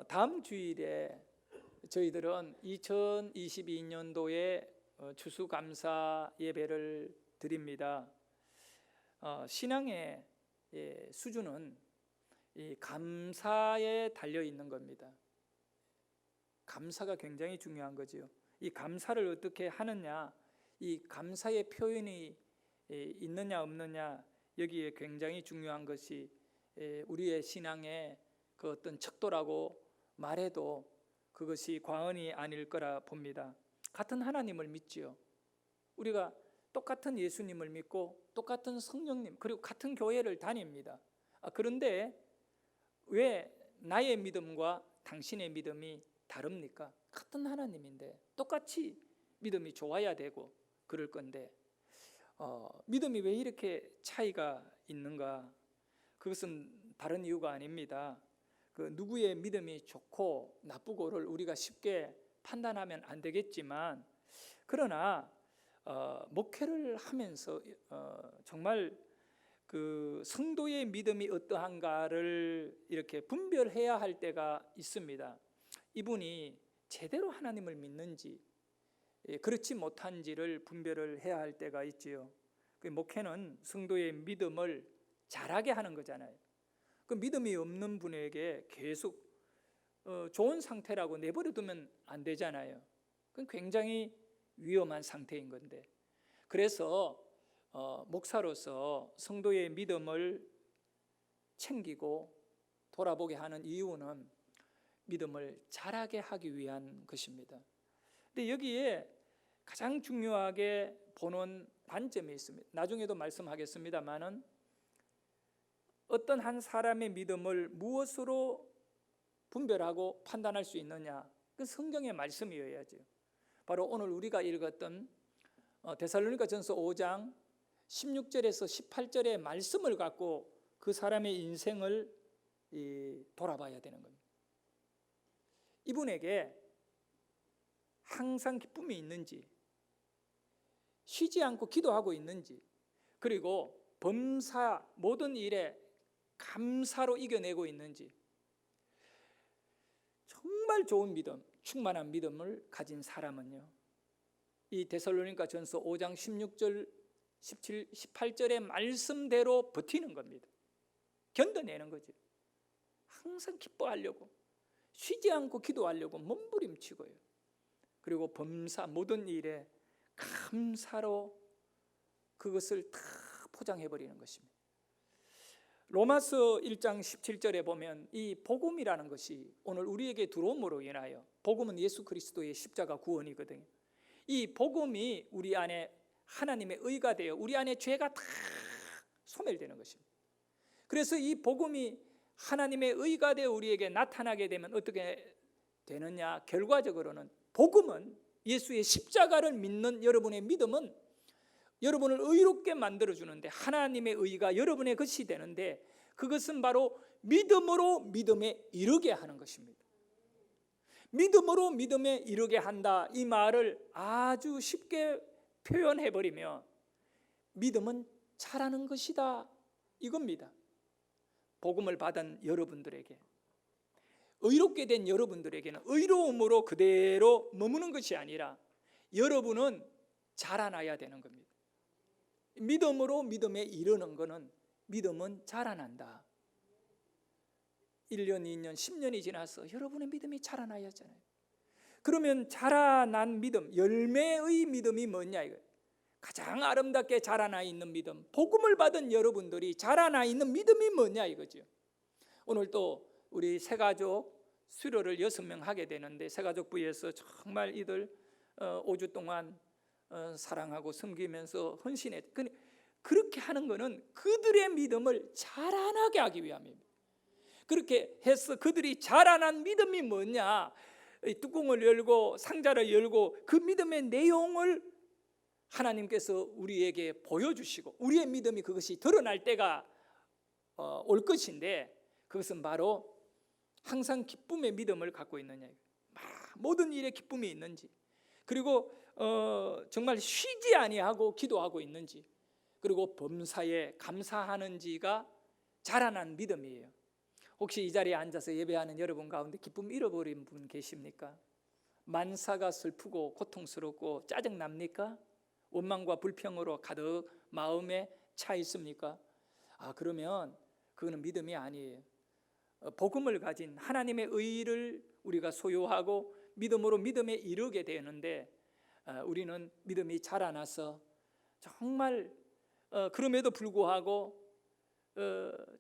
다음 주일에 저희들은 2022년도에 추수감사 예배를 드립니다. 신앙의 수준은 이 감사에 달려 있는 겁니다. 감사가 굉장히 중요한 거죠. 이 감사를 어떻게 하느냐, 이 감사의 표현이 있느냐 없느냐, 여기에 굉장히 중요한 것이 우리의 신앙의 그 어떤 척도라고 말해도 그것이 과언이 아닐 거라 봅니다. 같은 하나님을 믿지요. 우리가 똑같은 예수님을 믿고 똑같은 성령님, 그리고 같은 교회를 다닙니다. 그런데 왜 나의 믿음과 당신의 믿음이 다릅니까? 같은 하나님인데 똑같이 믿음이 좋아야 되고 그럴 건데 믿음이 왜 이렇게 차이가 있는가? 그것은 다른 이유가 아닙니다. 그 누구의 믿음이 좋고 나쁘고를 우리가 쉽게 판단하면 안 되겠지만, 그러나 목회를 하면서 정말 그 성도의 믿음이 어떠한가를 이렇게 분별해야 할 때가 있습니다. 이분이 제대로 하나님을 믿는지 그렇지 못한지를 분별을 해야 할 때가 있지요. 그 목회는 성도의 믿음을 자라게 하는 거잖아요. 그 믿음이 없는 분에게 계속 좋은 상태라고 내버려 두면 안 되잖아요. 그건 굉장히 위험한 상태인 건데, 그래서 목사로서 성도의 믿음을 챙기고 돌아보게 하는 이유는 믿음을 자라게 하기 위한 것입니다. 근데 여기에 가장 중요하게 보는 관점이 있습니다. 나중에도 말씀하겠습니다만은 어떤 한 사람의 믿음을 무엇으로 분별하고 판단할 수 있느냐, 그 성경의 말씀이어야죠. 바로 오늘 우리가 읽었던 데살로니가전서 5장 16절에서 18절의 말씀을 갖고 그 사람의 인생을 돌아봐야 되는 겁니다. 이분에게 항상 기쁨이 있는지, 쉬지 않고 기도하고 있는지, 그리고 범사 모든 일에 감사로 이겨내고 있는지, 정말 좋은 믿음, 충만한 믿음을 가진 사람은요, 이 데살로니가전서 5장 16절, 17, 18절의 말씀대로 버티는 겁니다. 견뎌내는 거죠. 항상 기뻐하려고, 쉬지 않고 기도하려고 몸부림치고요. 그리고 범사 모든 일에 감사로 그것을 다 포장해버리는 것입니다. 로마서 1장 17절에 보면 이 복음이라는 것이 오늘 우리에게 들어옴으로 인하여, 복음은 예수 그리스도의 십자가 구원이거든요. 이 복음이 우리 안에 하나님의 의가 되어 우리 안에 죄가 다 소멸되는 것입니다. 그래서 이 복음이 하나님의 의가 되어 우리에게 나타나게 되면 어떻게 되느냐? 결과적으로는 복음은, 예수의 십자가를 믿는 여러분의 믿음은 여러분을 의롭게 만들어주는데, 하나님의 의가 여러분의 것이 되는데, 그것은 바로 믿음으로 믿음에 이르게 하는 것입니다. 믿음으로 믿음에 이르게 한다, 이 말을 아주 쉽게 표현해버리면 믿음은 자라는 것이다, 이겁니다. 복음을 받은 여러분들에게, 의롭게 된 여러분들에게는 의로움으로 그대로 머무는 것이 아니라 여러분은 자라나야 되는 겁니다. 믿음으로 믿음에 이르는 것은 믿음은 자라난다. 1년, 2년, 10년이 지나서 여러분의 믿음이 자라나야 하잖아요. 그러면 자라난 믿음, 열매의 믿음이 뭐냐 이거예요. 가장 아름답게 자라나 있는 믿음, 복음을 받은 여러분들이 자라나 있는 믿음이 뭐냐 이거죠. 오늘 또 우리 새가족 수료를 6명 하게 되는데, 새가족부에서 정말 이들 5주 동안 사랑하고 섬기면서 헌신해. 그렇게 하는 것은 그들의 믿음을 자라나게 하기 위함입니다. 그렇게 해서 그들이 자라난 믿음이 뭐냐, 뚜껑을 열고 상자를 열고 그 믿음의 내용을 하나님께서 우리에게 보여주시고 우리의 믿음이 그것이 드러날 때가 올 것인데, 그것은 바로 항상 기쁨의 믿음을 갖고 있느냐, 모든 일에 기쁨이 있는지, 그리고 정말 쉬지 아니하고 기도하고 있는지, 그리고 범사에 감사하는지가 자라난 믿음이에요. 혹시 이 자리에 앉아서 예배하는 여러분 가운데 기쁨 잃어버린 분 계십니까? 만사가 슬프고 고통스럽고 짜증납니까? 원망과 불평으로 가득 마음에 차 있습니까? 그러면 그거는 믿음이 아니에요. 복음을 가진 하나님의 의를 우리가 소유하고 믿음으로 믿음에 이르게 되는데, 우리는 믿음이 자라나서 정말 그럼에도 불구하고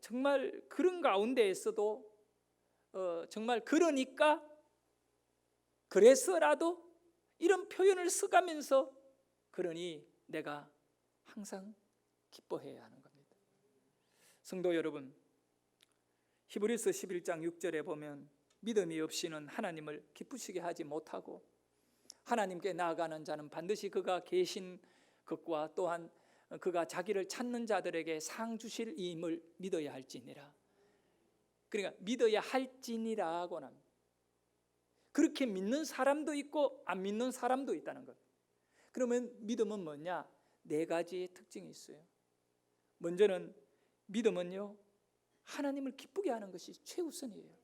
정말 그런 가운데에서도 정말 그러니까 그래서라도 이런 표현을 써가면서 그러니 내가 항상 기뻐해야 하는 겁니다. 성도 여러분, 히브리서 11장 6절에 보면 믿음이 없이는 하나님을 기쁘시게 하지 못하고 하나님께 나아가는 자는 반드시 그가 계신 것과 또한 그가 자기를 찾는 자들에게 상 주실 임을 믿어야 할지니라. 그러니까 믿어야 할지니라고 합니다. 그렇게 믿는 사람도 있고 안 믿는 사람도 있다는 것. 그러면 믿음은 뭐냐? 네 가지의 특징이 있어요. 먼저는 믿음은요, 하나님을 기쁘게 하는 것이 최우선이에요.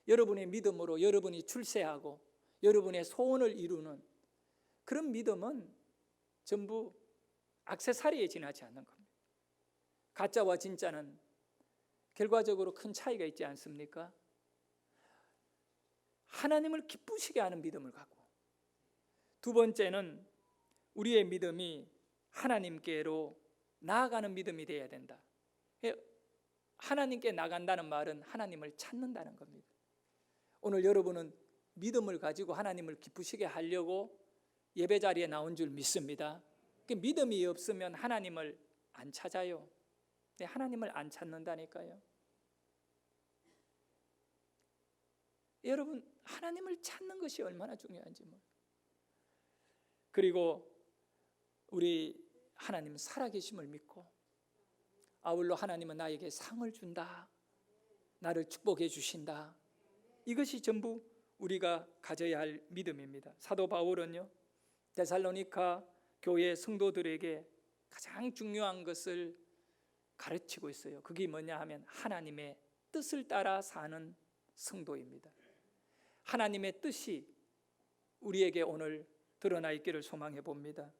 여러분의 믿음으로 여러분이 출세하고 여러분의 소원을 이루는 그런 믿음은 전부 액세서리에 지나지 않는 겁니다. 가짜와 진짜는 결과적으로 큰 차이가 있지 않습니까? 하나님을 기쁘시게 하는 믿음을 갖고, 두 번째는 우리의 믿음이 하나님께로 나아가는 믿음이 되어야 된다. 하나님께 나간다는 말은 하나님을 찾는다는 겁니다. 오늘 여러분은 믿음을 가지고 하나님을 기쁘시게 하려고 예배 자리에 나온 줄 믿습니다. 믿음이 없으면 하나님을 안 찾아요. 하나님을 안 찾는다니까요. 여러분, 하나님을 찾는 것이 얼마나 중요한지. 그리고 우리 하나님 살아계심을 믿고 아울러 하나님은 나에게 상을 준다, 나를 축복해 주신다. 이것이 전부 우리가 가져야 할 믿음입니다. 사도 바울은요, 데살로니가 교회 성도들에게 가장 중요한 것을 가르치고 있어요. 그게 뭐냐 하면 하나님의 뜻을 따라 사는 성도입니다. 하나님의 뜻이 우리에게 오늘 드러나 있기를 소망해 봅니다.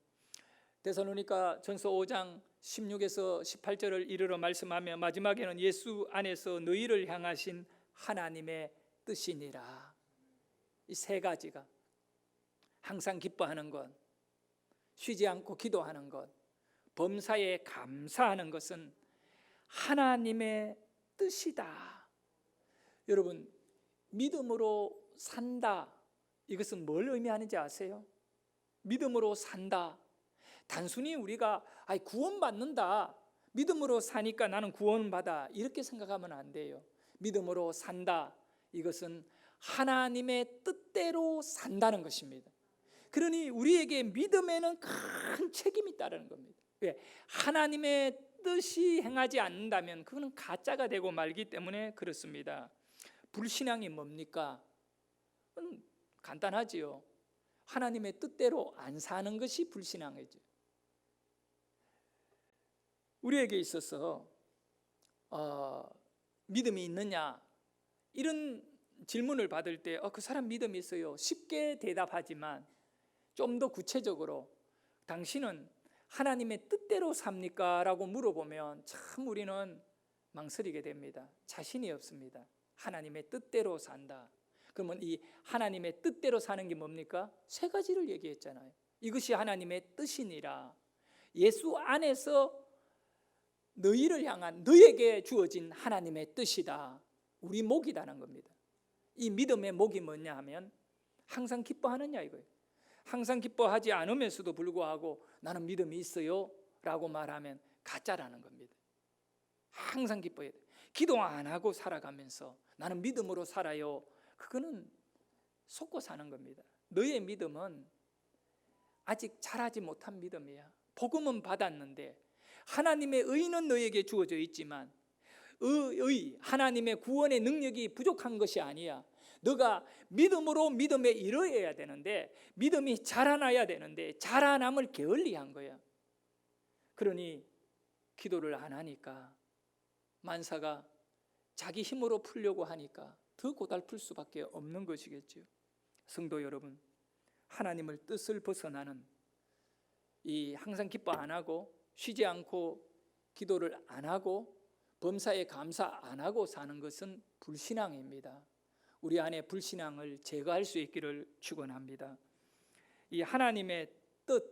데살로니가 전서 5장 16에서 18절을 이르러 말씀하며 마지막에는 예수 안에서 너희를 향하신 하나님의 뜻이니라. 이 세 가지가 항상 기뻐하는 것, 쉬지 않고 기도하는 것, 범사에 감사하는 것은 하나님의 뜻이다. 여러분, 믿음으로 산다, 이것은 뭘 의미하는지 아세요? 믿음으로 산다, 단순히 우리가 구원받는다, 믿음으로 사니까 나는 구원받아, 이렇게 생각하면 안 돼요. 믿음으로 산다, 이것은 하나님의 뜻대로 산다는 것입니다. 그러니 우리에게 믿음에는 큰 책임이 따르는 겁니다. 왜? 하나님의 뜻이 행하지 않는다면 그거는 가짜가 되고 말기 때문에 그렇습니다. 불신앙이 뭡니까? 간단하지요. 하나님의 뜻대로 안 사는 것이 불신앙이죠. 우리에게 있어서 믿음이 있느냐, 이런 질문을 받을 때 그 사람 믿음이 있어요, 쉽게 대답하지만 좀 더 구체적으로 당신은 하나님의 뜻대로 삽니까? 라고 물어보면 참 우리는 망설이게 됩니다. 자신이 없습니다. 하나님의 뜻대로 산다. 그러면 이 하나님의 뜻대로 사는 게 뭡니까? 세 가지를 얘기했잖아요. 이것이 하나님의 뜻이니라. 예수 안에서 너희를 향한, 너에게 주어진 하나님의 뜻이다. 우리 목이라는 겁니다. 이 믿음의 목이 뭐냐 하면 항상 기뻐하느냐 이거예요. 항상 기뻐하지 않으면서도 불구하고 나는 믿음이 있어요 라고 말하면 가짜라는 겁니다. 항상 기뻐해야 돼. 기도 안 하고 살아가면서 나는 믿음으로 살아요, 그거는 속고 사는 겁니다. 너의 믿음은 아직 자라지 못한 믿음이야. 복음은 받았는데 하나님의 의는 너에게 주어져 있지만 하나님의 구원의 능력이 부족한 것이 아니야. 너가 믿음으로 믿음에 이르러야 되는데, 믿음이 자라나야 되는데 자라남을 게을리한 거야. 그러니 기도를 안 하니까 만사가 자기 힘으로 풀려고 하니까 더 고달플 수밖에 없는 것이겠죠. 성도 여러분, 하나님을 뜻을 벗어나는 이 항상 기뻐 안 하고 쉬지 않고 기도를 안 하고 범사에 감사 안 하고 사는 것은 불신앙입니다. 우리 안에 불신앙을 제거할 수 있기를 축원합니다. 이 하나님의 뜻,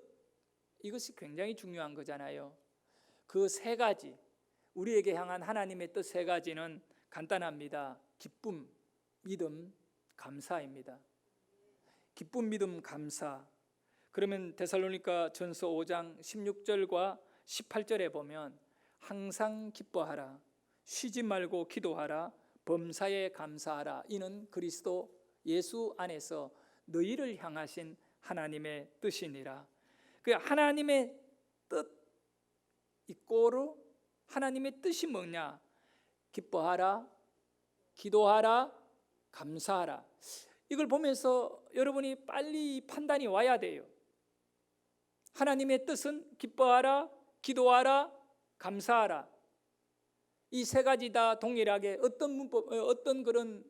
이것이 굉장히 중요한 거잖아요. 그 세 가지, 우리에게 향한 하나님의 뜻 세 가지는 간단합니다. 기쁨, 믿음, 감사입니다. 기쁨, 믿음, 감사. 그러면 데살로니가 전서 5장 16절과 18절에 보면 항상 기뻐하라, 쉬지 말고 기도하라, 범사에 감사하라. 이는 그리스도 예수 안에서 너희를 향하신 하나님의 뜻이니라. 그 하나님의 뜻, 이 꼬로 하나님의 뜻이 뭐냐? 기뻐하라, 기도하라, 감사하라. 이걸 보면서 여러분이 빨리 판단이 와야 돼요. 하나님의 뜻은 기뻐하라, 기도하라, 감사하라. 이 세 가지 다 동일하게 어떤 문법, 어떤 그런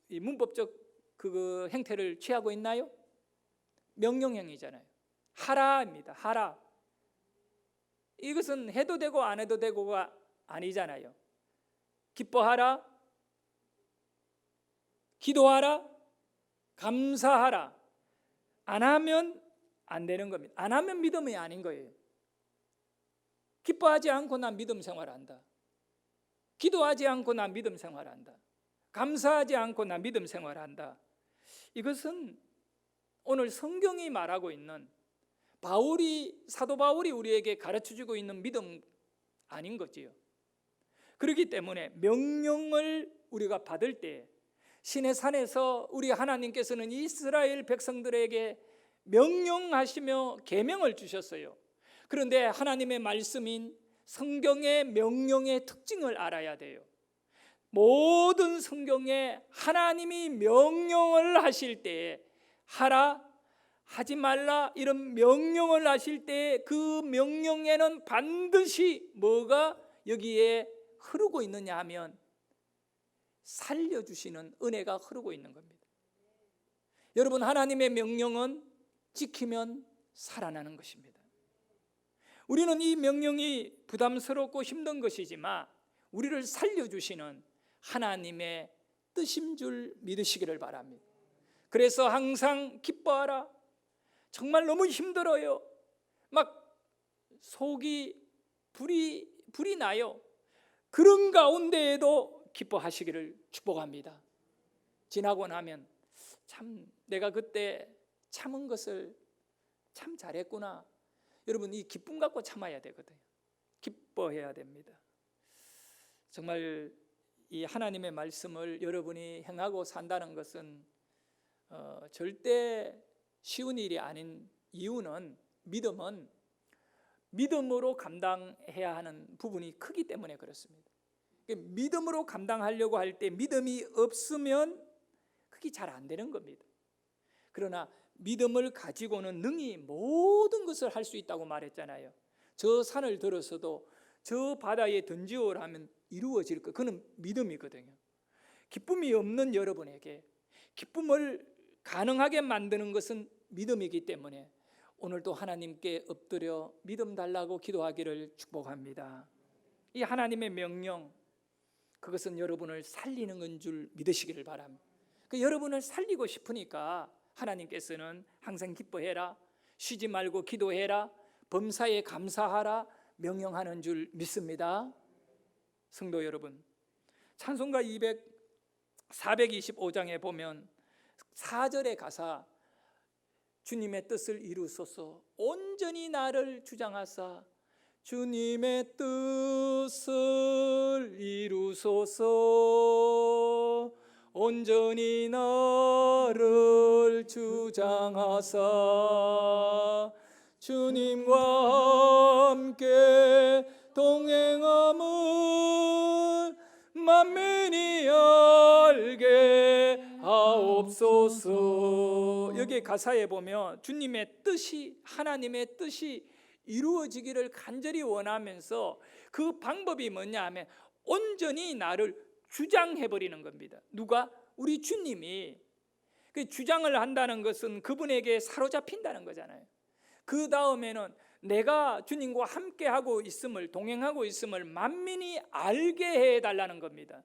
문법적 그 형태를 취하고 있나요? 명령형이잖아요. 하라입니다. 하라. 이것은 해도 되고 안 해도 되고가 아니잖아요. 기뻐하라, 기도하라, 감사하라. 안 하면 안 되는 겁니다. 안 하면 믿음이 아닌 거예요. 기뻐하지 않고 난 믿음 생활한다. 기도하지 않고 난 믿음 생활한다. 감사하지 않고 난 믿음 생활한다. 이것은 오늘 성경이 말하고 있는 사도 바울이 우리에게 가르쳐주고 있는 믿음 아닌 거지요. 그렇기 때문에 명령을 우리가 받을 때 신의 산에서 우리 하나님께서는 이스라엘 백성들에게 명령하시며 계명을 주셨어요. 그런데 하나님의 말씀인 성경의 명령의 특징을 알아야 돼요. 모든 성경에 하나님이 명령을 하실 때에 하라, 하지 말라 이런 명령을 하실 때 그 명령에는 반드시 뭐가 여기에 흐르고 있느냐 하면 살려주시는 은혜가 흐르고 있는 겁니다. 여러분, 하나님의 명령은 지키면 살아나는 것입니다. 우리는 이 명령이 부담스럽고 힘든 것이지만 우리를 살려주시는 하나님의 뜻인 줄 믿으시기를 바랍니다. 그래서 항상 기뻐하라. 정말 너무 힘들어요. 막 속이 불이 나요. 그런 가운데에도 기뻐하시기를 축복합니다. 지나고 나면 참 내가 그때 참은 것을 참 잘했구나. 여러분, 이 기쁨 갖고 참아야 되거든요. 기뻐해야 됩니다. 정말 이 하나님의 말씀을 여러분이 행하고 산다는 것은 절대 쉬운 일이 아닌 이유는 믿음은 믿음으로 감당해야 하는 부분이 크기 때문에 그렇습니다. 믿음으로 감당하려고 할 때 믿음이 없으면 그게 잘 안 되는 겁니다. 그러나 믿음을 가지고는 능히 모든 것을 할 수 있다고 말했잖아요. 저 산을 들어서도 저 바다에 던지오라 하면 이루어질 것, 그는 믿음이거든요. 기쁨이 없는 여러분에게 기쁨을 가능하게 만드는 것은 믿음이기 때문에 오늘도 하나님께 엎드려 믿음 달라고 기도하기를 축복합니다. 이 하나님의 명령, 그것은 여러분을 살리는 건 줄 믿으시기를 바랍니다. 여러분을 살리고 싶으니까 하나님께서는 항상 기뻐해라, 쉬지 말고 기도해라, 범사에 감사하라 명령하는 줄 믿습니다. 성도 여러분, 찬송가 425장에 보면 4절의 가사, 주님의 뜻을 이루소서 온전히 나를 주장하사 주님의 뜻을 이루소서 온전히 나를 주장하사 주님과 함께 동행함을 만민이 알게 하옵소서. 여기 가사에 보면 주님의 뜻이, 하나님의 뜻이 이루어지기를 간절히 원하면서 그 방법이 뭐냐 하면 온전히 나를 주장해버리는 겁니다. 누가? 우리 주님이. 그 주장을 한다는 것은 그분에게 사로잡힌다는 거잖아요. 그 다음에는 내가 주님과 함께하고 있음을, 동행하고 있음을 만민이 알게 해달라는 겁니다.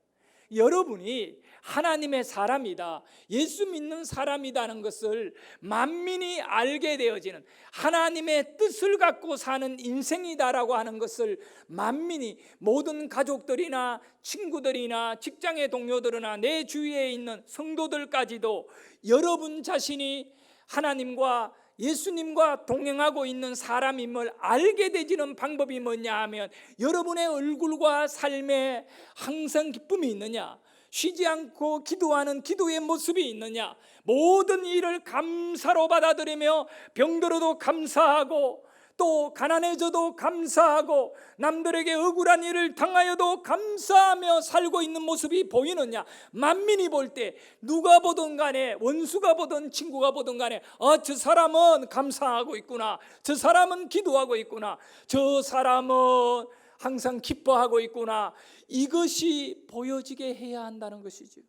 여러분이 하나님의 사람이다, 예수 믿는 사람이라는 것을 만민이 알게 되어지는, 하나님의 뜻을 갖고 사는 인생이다라고 하는 것을 만민이, 모든 가족들이나 친구들이나 직장의 동료들이나 내 주위에 있는 성도들까지도 여러분 자신이 하나님과 예수님과 동행하고 있는 사람임을 알게 되지는 방법이 뭐냐 하면, 여러분의 얼굴과 삶에 항상 기쁨이 있느냐, 쉬지 않고 기도하는 기도의 모습이 있느냐, 모든 일을 감사로 받아들이며 병들어도 감사하고, 또 가난해져도 감사하고, 남들에게 억울한 일을 당하여도 감사하며 살고 있는 모습이 보이느냐. 만민이 볼 때 누가 보든 간에, 원수가 보든 친구가 보든 간에, 저 사람은 감사하고 있구나, 저 사람은 기도하고 있구나, 저 사람은 항상 기뻐하고 있구나, 이것이 보여지게 해야 한다는 것이죠.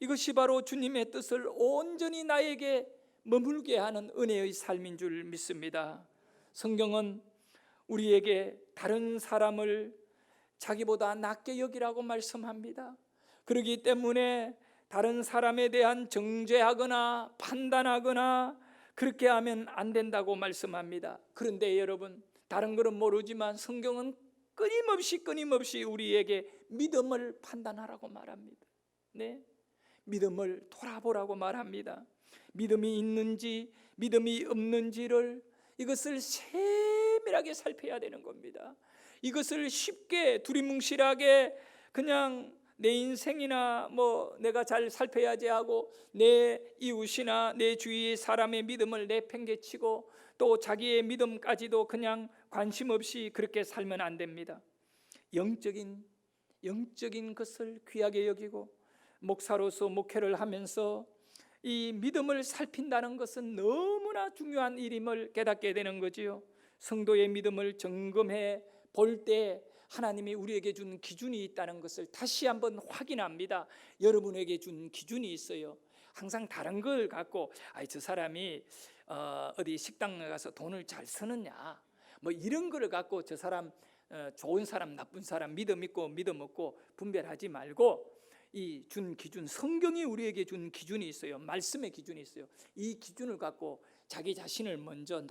이것이 바로 주님의 뜻을 온전히 나에게 머물게 하는 은혜의 삶인 줄 믿습니다. 성경은 우리에게 다른 사람을 자기보다 낮게 여기라고 말씀합니다. 그렇기 때문에 다른 사람에 대한 정죄하거나 판단하거나 그렇게 하면 안 된다고 말씀합니다. 그런데 여러분, 다른 것은 모르지만 성경은 끊임없이 우리에게 믿음을 판단하라고 말합니다. 네, 믿음을 돌아보라고 말합니다. 믿음이 있는지 믿음이 없는지를, 이것을 세밀하게 살펴야 되는 겁니다. 이것을 쉽게 두리뭉실하게 그냥 내 인생이나 내가 잘 살펴야지 하고 내 이웃이나 내 주위의 사람의 믿음을 내팽개치고 또 자기의 믿음까지도 그냥 관심 없이 그렇게 살면 안 됩니다. 영적인 것을 귀하게 여기고, 목사로서 목회를 하면서 이 믿음을 살핀다는 것은 너무나 중요한 일임을 깨닫게 되는 거지요. 성도의 믿음을 점검해 볼 때 하나님이 우리에게 준 기준이 있다는 것을 다시 한번 확인합니다. 여러분에게 준 기준이 있어요. 항상 다른 걸 갖고 저 사람이 어디 식당에 가서 돈을 잘 쓰느냐, 이런 걸 갖고 저 사람 좋은 사람 나쁜 사람, 믿음 있고 믿음 없고 분별하지 말고, 이 준 기준, 성경이 우리에게 준 기준이 있어요. 말씀의 기준이 있어요. 이 기준을 갖고 자기 자신을 먼저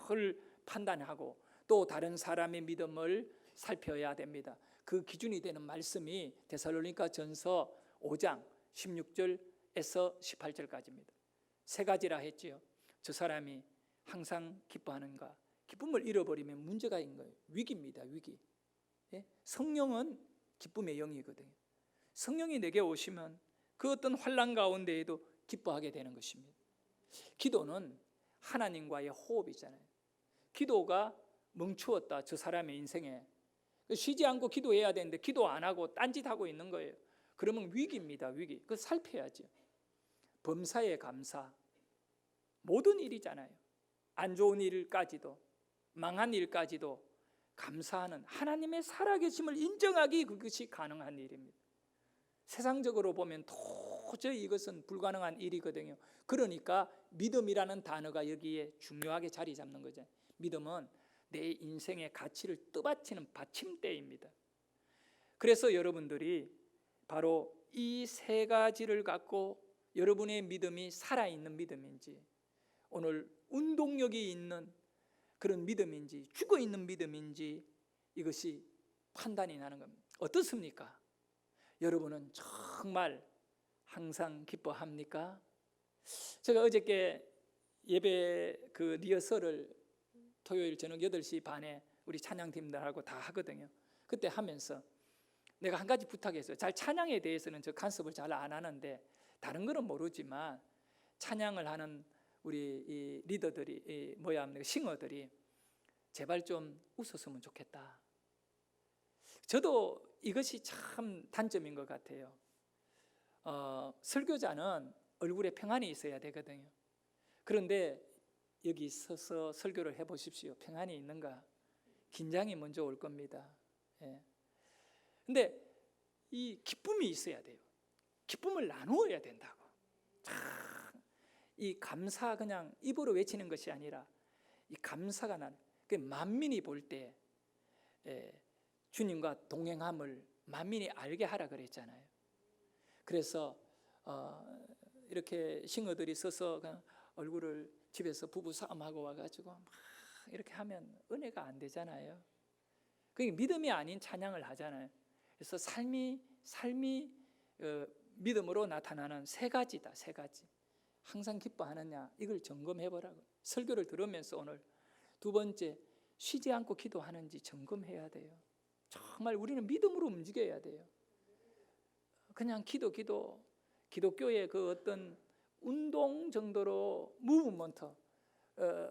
늘 판단하고 또 다른 사람의 믿음을 살펴야 됩니다. 그 기준이 되는 말씀이 데살로니가 전서 5장 16절에서 18절까지입니다. 세 가지라 했지요. 저 사람이 항상 기뻐하는가? 기쁨을 잃어버리면 문제가 있는 거예요. 위기입니다. 위기. 성령은 기쁨의 영이거든요. 성령이 내게 오시면 그 어떤 환난 가운데에도 기뻐하게 되는 것입니다. 기도는 하나님과의 호흡이잖아요. 기도가 멈추었다, 저 사람의 인생에. 쉬지 않고 기도해야 되는데 기도 안 하고 딴짓하고 있는 거예요. 그러면 위기입니다. 위기. 그거 살펴야죠. 범사에 감사. 모든 일이잖아요. 안 좋은 일까지도, 망한 일까지도 감사하는 하나님의 살아계심을 인정하기, 그것이 가능한 일입니다. 세상적으로 보면 도저히 이것은 불가능한 일이거든요. 그러니까 믿음이라는 단어가 여기에 중요하게 자리 잡는 거죠. 믿음은 내 인생의 가치를 떠받치는 받침대입니다. 그래서 여러분들이 바로 이 세 가지를 갖고 여러분의 믿음이 살아있는 믿음인지, 오늘 운동력이 있는 그런 믿음인지, 죽어있는 믿음인지, 이것이 판단이 나는 겁니다. 어떻습니까? 여러분은 정말 항상 기뻐합니까? 제가 어저께 예배 그 리허설을 토요일 저녁 8시 반에 우리 찬양팀들하고 다 하거든요. 그때 하면서 내가 한 가지 부탁했어요. 잘 찬양에 대해서는 저 간섭을 잘 안 하는데, 다른 거는 모르지만 찬양을 하는 우리 이 리더들이, 싱어들이 제발 좀 웃었으면 좋겠다. 저도 이것이 참 단점인 것 같아요. 설교자는 얼굴에 평안이 있어야 되거든요. 그런데 여기 서서 설교를 해보십시오. 평안이 있는가? 긴장이 먼저 올 겁니다. 근데 이 기쁨이 있어야 돼요. 기쁨을 나누어야 된다고. 이 감사 그냥 입으로 외치는 것이 아니라 이 감사가 만민이 볼 때 주님과 동행함을 만민이 알게 하라 그랬잖아요. 그래서 이렇게 싱어들이 서서 그냥 얼굴을 집에서 부부싸움하고 와가지고 막 이렇게 하면 은혜가 안 되잖아요. 그게 믿음이 아닌 찬양을 하잖아요. 그래서 삶이 믿음으로 나타나는 세 가지다. 세 가지. 항상 기뻐하느냐, 이걸 점검해보라고. 설교를 들으면서 오늘 두 번째, 쉬지 않고 기도하는지 점검해야 돼요. 정말 우리는 믿음으로 움직여야 돼요. 그냥 기독교의 그 어떤 운동 정도로 무브먼트,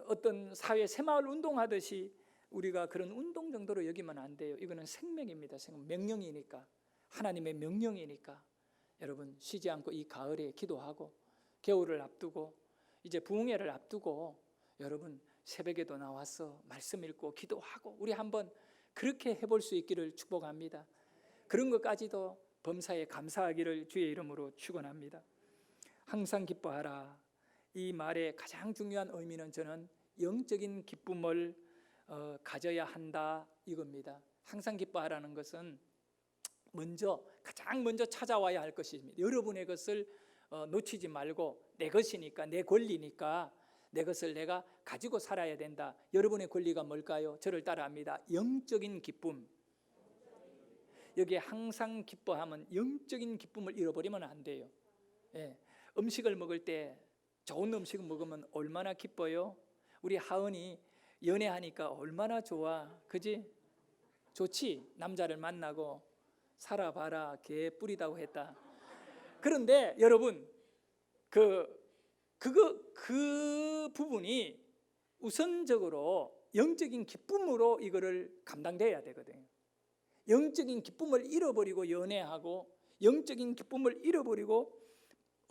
어떤 사회 새마을 운동하듯이 우리가 그런 운동 정도로 여기면 안 돼요. 이거는 생명입니다. 명령이니까, 하나님의 명령이니까. 여러분, 쉬지 않고 이 가을에 기도하고, 겨울을 앞두고 이제 부흥회를 앞두고 여러분 새벽에도 나와서 말씀 읽고 기도하고 우리 한번 그렇게 해볼 수 있기를 축복합니다. 그런 것까지도 범사에 감사하기를 주의 이름으로 축원합니다. 항상 기뻐하라. 이 말의 가장 중요한 의미는 저는 영적인 기쁨을 가져야 한다 이겁니다. 항상 기뻐하라는 것은 가장 먼저 찾아와야 할 것입니다. 여러분의 것을 놓치지 말고, 내 것이니까, 내 권리니까 내 것을 내가 가지고 살아야 된다. 여러분의 권리가 뭘까요? 저를 따라합니다. 영적인 기쁨. 여기에 항상 기뻐하면 영적인 기쁨을 잃어버리면 안 돼요. 음식을 먹을 때 좋은 음식을 먹으면 얼마나 기뻐요? 우리 하은이 연애하니까 얼마나 좋아, 그지? 좋지? 남자를 만나고 살아봐라 개 뿌리다고 했다. 그런데 여러분 그 부분이 우선적으로 영적인 기쁨으로 이거를 감당돼야 되거든요. 영적인 기쁨을 잃어버리고 연애하고, 영적인 기쁨을 잃어버리고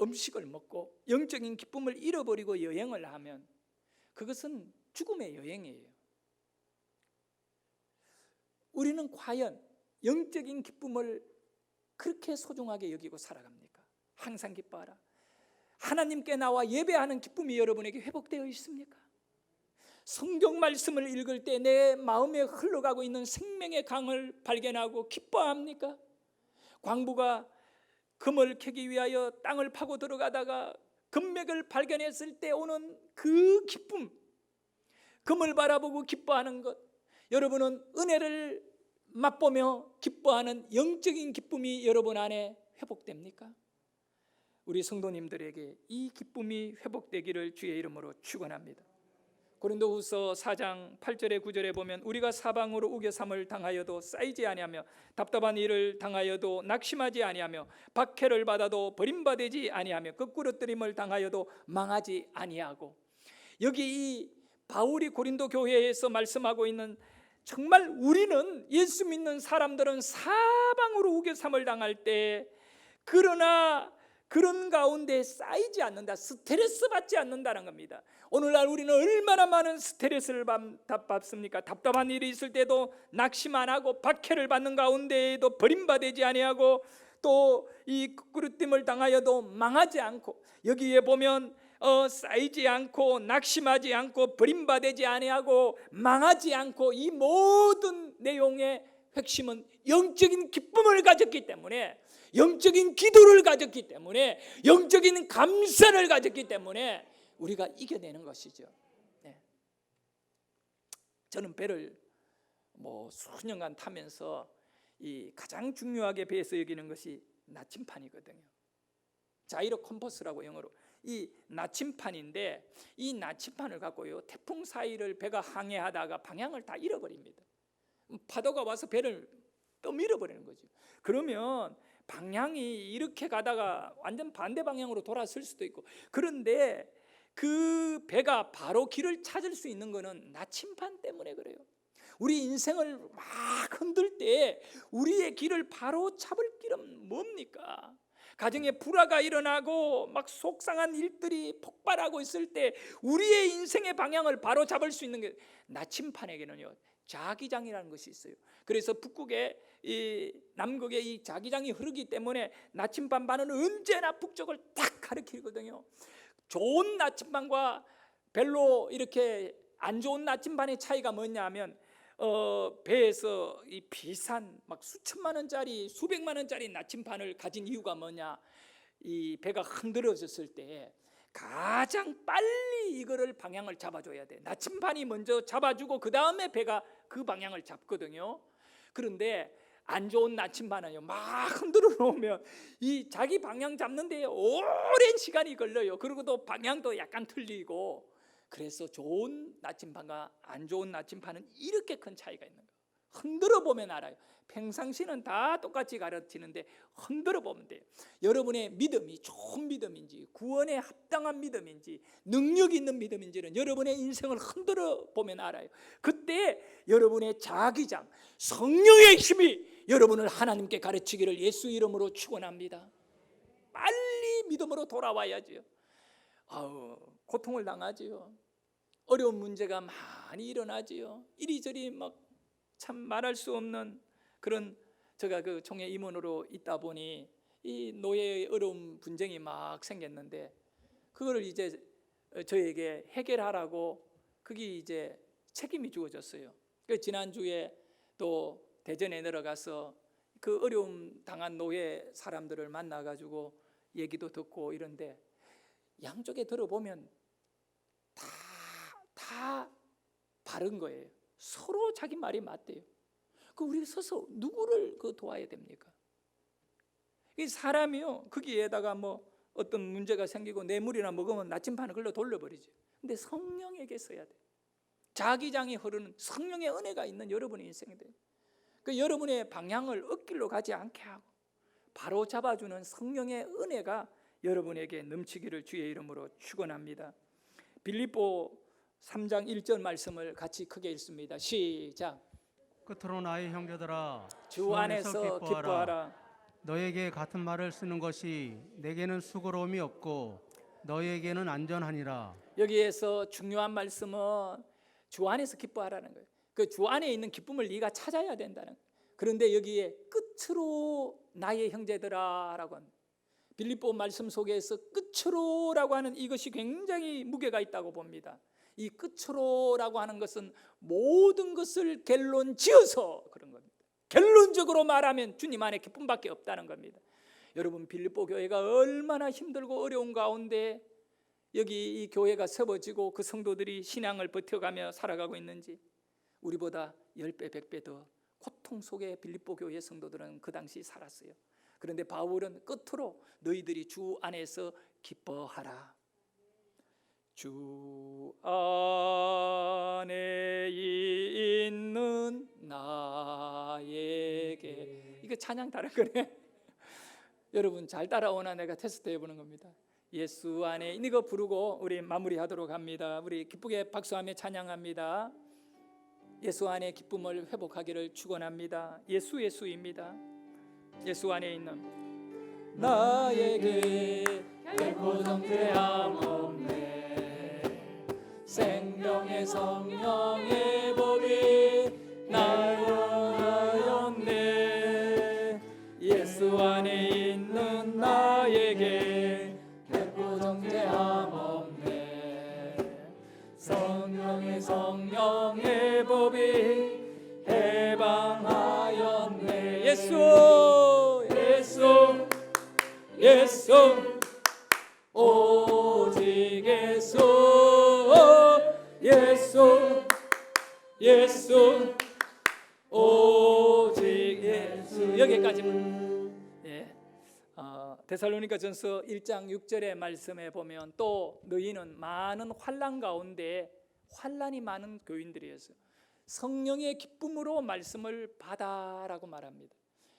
음식을 먹고, 영적인 기쁨을 잃어버리고 여행을 하면 그것은 죽음의 여행이에요. 우리는 과연 영적인 기쁨을 그렇게 소중하게 여기고 살아갑니까? 항상 기뻐하라. 하나님께 나와 예배하는 기쁨이 여러분에게 회복되어 있습니까? 성경 말씀을 읽을 때 내 마음에 흘러가고 있는 생명의 강을 발견하고 기뻐합니까? 광부가 금을 캐기 위하여 땅을 파고 들어가다가 금맥을 발견했을 때 오는 그 기쁨, 금을 바라보고 기뻐하는 것, 여러분은 은혜를 맛보며 기뻐하는 영적인 기쁨이 여러분 안에 회복됩니까? 우리 성도님들에게 이 기쁨이 회복되기를 주의 이름으로 축원합니다. 고린도후서 4장 8절에 9절에 보면 우리가 사방으로 우겨삼을 당하여도 쌓이지 아니하며 답답한 일을 당하여도 낙심하지 아니하며 박해를 받아도 버림받지 아니하며 거꾸러뜨림을 당하여도 망하지 아니하고, 여기 이 바울이 고린도 교회에서 말씀하고 있는, 정말 우리는, 예수 믿는 사람들은 사방으로 우겨삼을 당할 때 그러나 그런 가운데 쌓이지 않는다, 스트레스 받지 않는다는 겁니다. 오늘날 우리는 얼마나 많은 스트레스를 받습니까? 답답한 일이 있을 때도 낙심 안 하고, 박해를 받는 가운데에도 버림받지 아니하고, 또 이 거꾸러짐을 당하여도 망하지 않고, 여기에 보면 쌓이지 않고, 낙심하지 않고, 버림받지 아니하고, 망하지 않고, 이 모든 내용의 핵심은 영적인 기쁨을 가졌기 때문에, 영적인 기도를 가졌기 때문에, 영적인 감사를 가졌기 때문에 우리가 이겨내는 것이죠. 저는 배를 수년간 타면서 이 가장 중요하게 배에서 여기는 것이 나침판이거든요. 자이로 컴퍼스라고 영어로, 이 나침판인데, 이 나침판을 갖고요 태풍 사이를 배가 항해하다가 방향을 다 잃어버립니다. 파도가 와서 배를 떠밀어버리는 거죠. 그러면 방향이 이렇게 가다가 완전 반대 방향으로 돌아설 수도 있고, 그런데 그 배가 바로 길을 찾을 수 있는 것은 나침판 때문에 그래요. 우리 인생을 막 흔들 때 우리의 길을 바로 잡을 길은 뭡니까? 가정에 불화가 일어나고 막 속상한 일들이 폭발하고 있을 때 우리의 인생의 방향을 바로 잡을 수 있는 게 나침반에게는요 자기장이라는 것이 있어요. 그래서 북극에 이 남극에 이 자기장이 흐르기 때문에 나침반은 언제나 북쪽을 딱 가리키거든요. 좋은 나침반과 별로 이렇게 안 좋은 나침반의 차이가 뭐냐면 배에서 이 비싼 막 수천만 원짜리 수백만 원짜리 나침반을 가진 이유가 뭐냐, 이 배가 흔들어졌을 때 가장 빨리 이거를 방향을 잡아줘야 돼. 나침반이 먼저 잡아주고 그 다음에 배가 그 방향을 잡거든요. 그런데 안 좋은 나침반은요 막 흔들어 놓으면 이 자기 방향 잡는 데 오랜 시간이 걸려요. 그리고 또 방향도 약간 틀리고. 그래서 좋은 나침반과 안 좋은 나침반은 이렇게 큰 차이가 있는 거예요. 흔들어 보면 알아요. 평상시는 다 똑같이 가르치는데 흔들어 보면 돼요. 여러분의 믿음이 좋은 믿음인지 구원에 합당한 믿음인지 능력 있는 믿음인지는 여러분의 인생을 흔들어 보면 알아요. 그때 여러분의 자기장 성령의 힘이 여러분을 하나님께 가르치기를 예수 이름으로 축원합니다. 빨리 믿음으로 돌아와야지요. 고통을 당하지요. 어려운 문제가 많이 일어나지요. 이리저리 막 참 말할 수 없는 그런, 제가 그 총회 임원으로 있다 보니 이 노예의 어려운 분쟁이 막 생겼는데 그거를 이제 저에게 해결하라고 그게 이제 책임이 주어졌어요. 지난주에 또 대전에 내려가서 그 어려움 당한 노예 사람들을 만나가지고 얘기도 듣고 이런데 양쪽에 들어보면 다 바른 거예요. 서로 자기 말이 맞대요. 그 우리 서서 누구를 도와야 됩니까? 이 사람이요 거기에다가 뭐 어떤 문제가 생기고 뇌물이나 먹으면 나침반을 걸러 돌려버리죠. 근데 성령에게 써야 돼. 자기장이 흐르는 성령의 은혜가 있는 여러분의 인생이 돼요. 그 여러분의 방향을 엇길로 가지 않게 하고 바로 잡아주는 성령의 은혜가 여러분에게 넘치기를 주의 이름으로 축원합니다. 빌립보 3장 1절 말씀을 같이 크게 읽습니다. 시작. 끝으로 나의 형제들아 주 안에서 기뻐하라. 너에게 같은 말을 쓰는 것이 내게는 수고로움이 없고 너에게는 안전하니라. 여기에서 중요한 말씀은 주 안에서 기뻐하라는 거예요. 그 주 안에 있는 기쁨을 네가 찾아야 된다는 거예요. 그런데 여기에 끝으로 나의 형제들아라고 합니다. 빌립보 말씀 속에서 끝으로라고 하는 이것이 굉장히 무게가 있다고 봅니다. 이 끝으로라고 하는 것은 모든 것을 결론 지어서 그런 겁니다. 결론적으로 말하면 주님 안에 기쁨밖에 없다는 겁니다. 여러분 빌립보 교회가 얼마나 힘들고 어려운 가운데 여기 이 교회가 세워지고 그 성도들이 신앙을 버텨가며 살아가고 있는지 우리보다 10배 100배 더 고통 속에 빌립보 교회 성도들은 그 당시 살았어요. 그런데 바울은 끝으로 너희들이 주 안에서 기뻐하라. 주 안에 있는 나에게, 이거 찬양 다른 거네. 여러분 잘 따라오나 내가 테스트 해보는 겁니다. 예수 안에 이거 부르고 우리 마무리하도록 합니다. 우리 기쁘게 박수하며 찬양합니다. 예수 안에 기쁨을 회복하기를 축원합니다. 예수입니다. 예수 안에 있는 나에게 결코 정죄함 없네. 생명의 성령의 법이 나였네. 예수 안에 있는 나에게 결코 정죄함 없네. 성령의 법이 해방하였네. 예수 오직 예수 오직 예수. 여기까지만. 데살로니가전서 1장 6절의 말씀에 보면 또 너희는 많은 환난 가운데 환난이 많은 교인들이었어요. 성령의 기쁨으로 말씀을 받아라고 말합니다.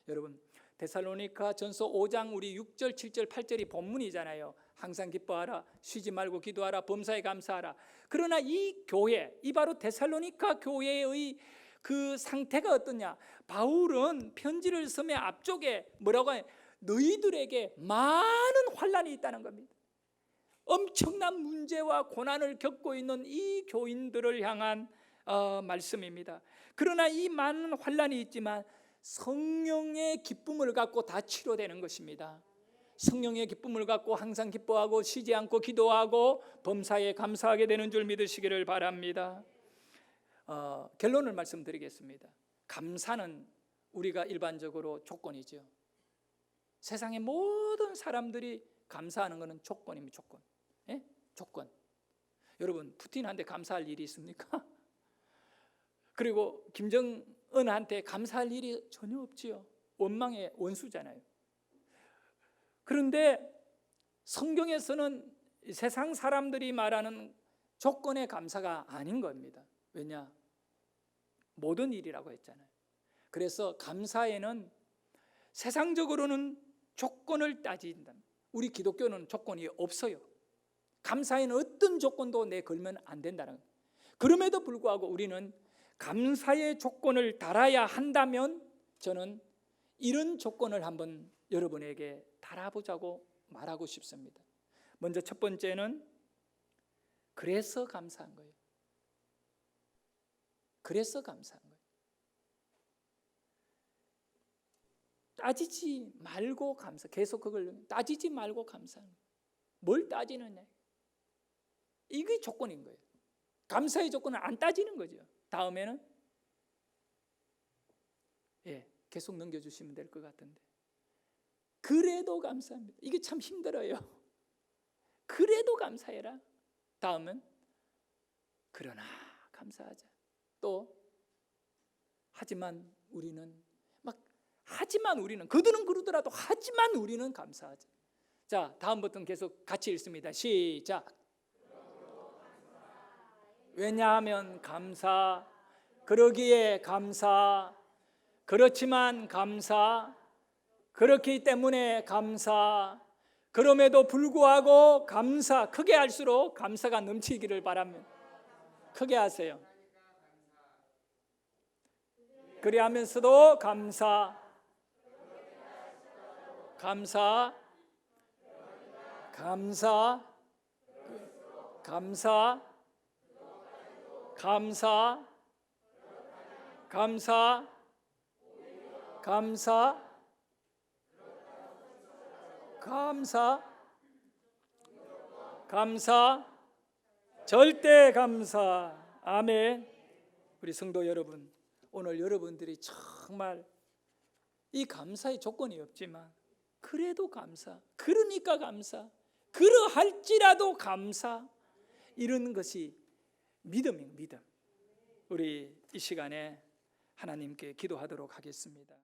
여러분 데살로니가 전서 5장 우리 6절 7절 8절이 본문이잖아요. 항상 기뻐하라, 쉬지 말고 기도하라, 범사에 감사하라. 그러나 이 교회, 이 바로 데살로니가 교회의 그 상태가 어떠냐? 바울은 편지를 쓰며 앞쪽에 뭐라고 해요? 너희들에게 많은 환난이 있다는 겁니다. 엄청난 문제와 고난을 겪고 있는 이 교인들을 향한 말씀입니다. 그러나 이 많은 환난이 있지만 성령의 기쁨을 갖고 다 치료되는 것입니다. 성령의 기쁨을 갖고 항상 기뻐하고 쉬지 않고 기도하고 범사에 감사하게 되는 줄 믿으시기를 바랍니다. 결론을 말씀드리겠습니다. 감사는 우리가 일반적으로 조건이죠. 세상의 모든 사람들이 감사하는 것은 조건입니다. 조건. 예? 조건. 여러분, 푸틴한테 감사할 일이 있습니까? 그리고 김정은한테 감사할 일이 전혀 없지요. 원망의 원수잖아요. 그런데 성경에서는 세상 사람들이 말하는 조건의 감사가 아닌 겁니다. 왜냐? 모든 일이라고 했잖아요. 그래서 감사에는 세상적으로는 조건을 따진다. 우리 기독교는 조건이 없어요. 감사에는 어떤 조건도 걸면 안 된다는 거예요. 그럼에도 불구하고 우리는 감사의 조건을 달아야 한다면 저는 이런 조건을 한번 여러분에게 달아보자고 말하고 싶습니다. 먼저 첫 번째는 그래서 감사한 거예요. 그래서 감사한 거예요. 따지지 말고 감사. 계속 그걸 따지지 말고 감사하는 거예요. 뭘 따지느냐. 이게 조건인 거예요. 감사의 조건은 안 따지는 거죠. 다음에는 계속 넘겨주시면 될 것 같은데 그래도 감사합니다. 이게 참 힘들어요. 그래도 감사해라. 다음은 그러나 감사하자. 또 하지만 우리는 그들은 그러더라도 하지만 우리는 감사하자. 자, 다음부터는 계속 같이 읽습니다. 시작. 왜냐하면 감사, 그러기에 감사, 그렇지만 감사, 그렇기 때문에 감사, 그럼에도 불구하고 감사, 크게 할수록 감사가 넘치기를 바랍니다. 크게 하세요. 그리하면서도 감사, 감사, 감사, 감사, 감사, 감사, 감사, 감사, 감사, 절대 감사. 아멘. 우리 성도 여러분, 오늘 여러분들이 정말 이 감사의 조건이 없지만 그래도 감사, 그러니까 감사, 그러할지라도 감사, 이런 것이 믿음입니다. 믿음. 우리 이 시간에 하나님께 기도하도록 하겠습니다.